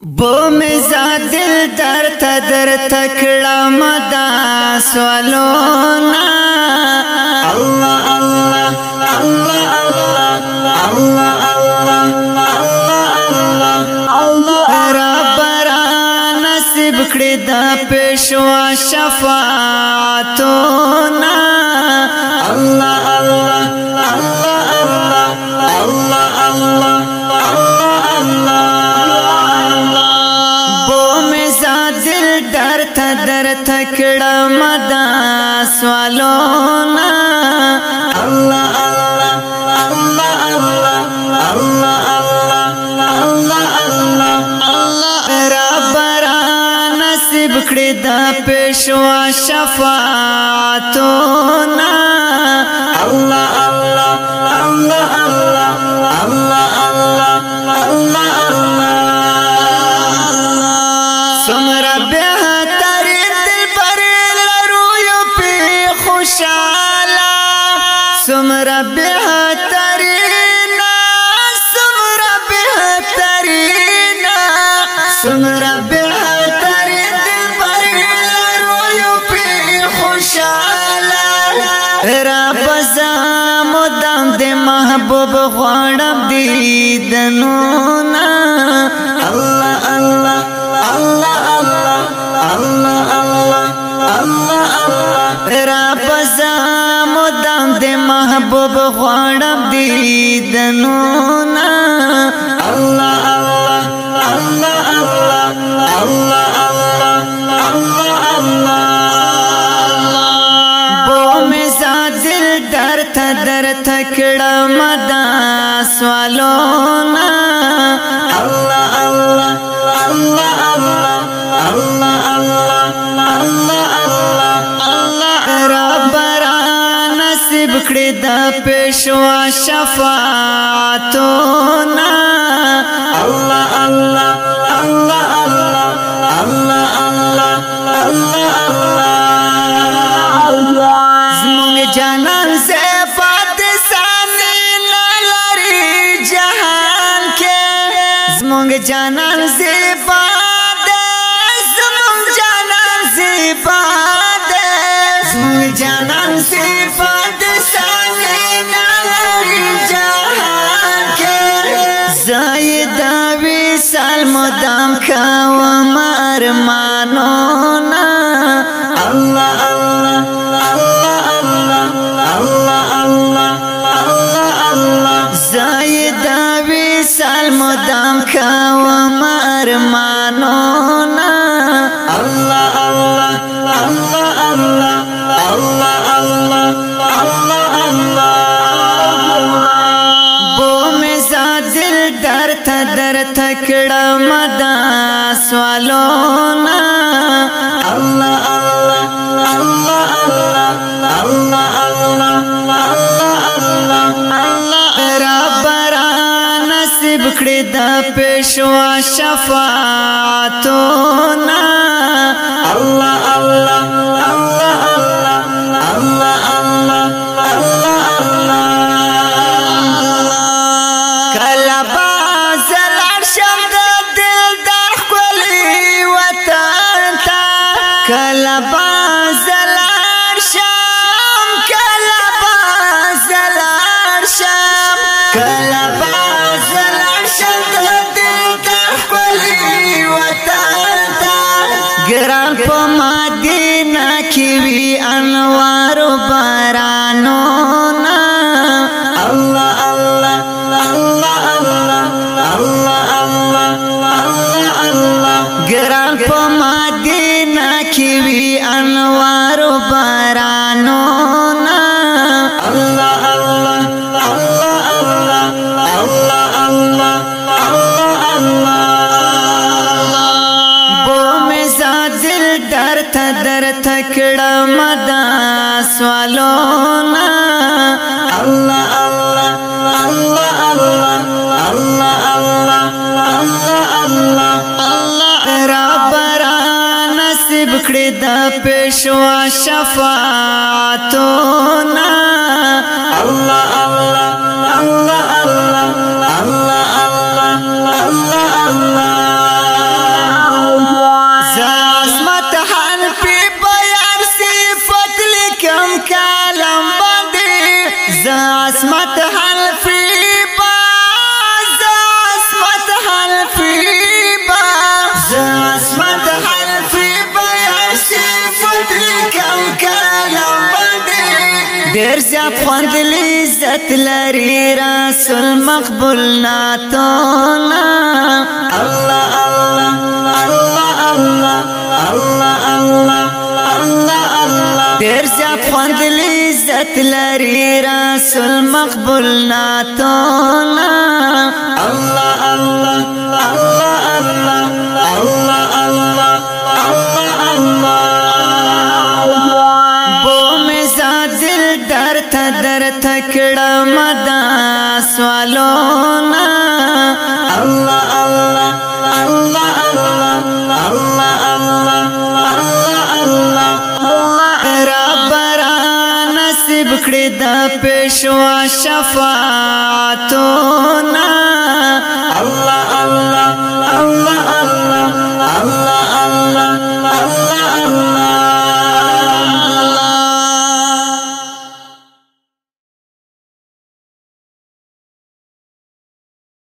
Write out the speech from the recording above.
بو مزا دل در تدر تکڑا مدا سوالونا اللہ اللہ اللہ اللہ اللہ اللہ اللہ رب را نصیب کړی دا پیشوا شفاعتونا اللہ اللہ اللہ اللہ اللہ در تکڑا مدا سوالونا اللہ اللہ اللہ اللہ اللہ اللہ اللہ اللہ رب را نصیب کړی دا پیشوا شفاعتونا اللہ اللہ اللہ اللہ اللہ اللہ اللہ سمرا سمرا بہترینا سمرا بہترینا سمرا بہترین دل پر رویو پی خوشالا رب زامدام دے محبوب غوانم دیدنونا اللہ اللہ اللہ اللہ اللہ اللہ اللہ اللہ رب زامدام دے محبوب غوانم دیدنونا اللہ اللہ اللہ اللہ اللہ اللہ اللہ بو مزا دل در تدر تکڑا مدا سوالونا اللہ اللہ اللہ اللہ اللہ اللہ اللہ اللہ رب را نصیب کړی دا پیشوا شفاعتونا اللہ اللہ اللہ اللہ اللہ اللہ اللہ زمونږ جانان سے پاکستانی لاری جهان کې زمونږ جانان سے جانان صفات سانی ناری جہان کے زائد وصال مدام خوام ارمانونا اللہ اللہ اللہ اللہ اللہ اللہ اللہ اللہ زائد وصال مدام خوام ارمانونا اللہ اللہ اللہ اللہ اللہ اللہ اللہ اللہ بو مزا دل در تدر تکڑا مدا سوالونا اللہ اللہ اللہ اللہ اللہ اللہ اللہ رب را نصیب کړی دا پیشوا شفاعتونا اللہ اللہ اللہ کلا بازلار شام کلا بازلار شام کلا بازلار شام دل تخلی وطن تا گران پا مدینہ کی وی انوار و بارانونا اللہ اللہ اللہ اللہ اللہ اللہ اللہ گران پا مدینہ کی وی انوار و بارانونا اللہ اللہ اللہ اللہ اللہ اللہ اللہ بو مزا دل در تدر تکڑا مدا سوالونا اللہ اللہ اللہ اللہ اللہ اللہ اللہ اللہ رب را نصیب کړی دا پیشوا شفاعتونا اللہ اللہ اللہ اللہ اللہ اللہ اللہ دیر زیاد خوند لذت لري رسول مقبول ناتونا الله الله الله الله الله الله الله الله دیر زیاد خوند لذت لري رسول مقبول ناتونا الله الله الله الله الله الله الله بو مزاج دل در تکڑا مدا سوالونا الله الله الله الله الله الله الله الله رب را نصیب کړی د پیشوا شفاعتنا الله الله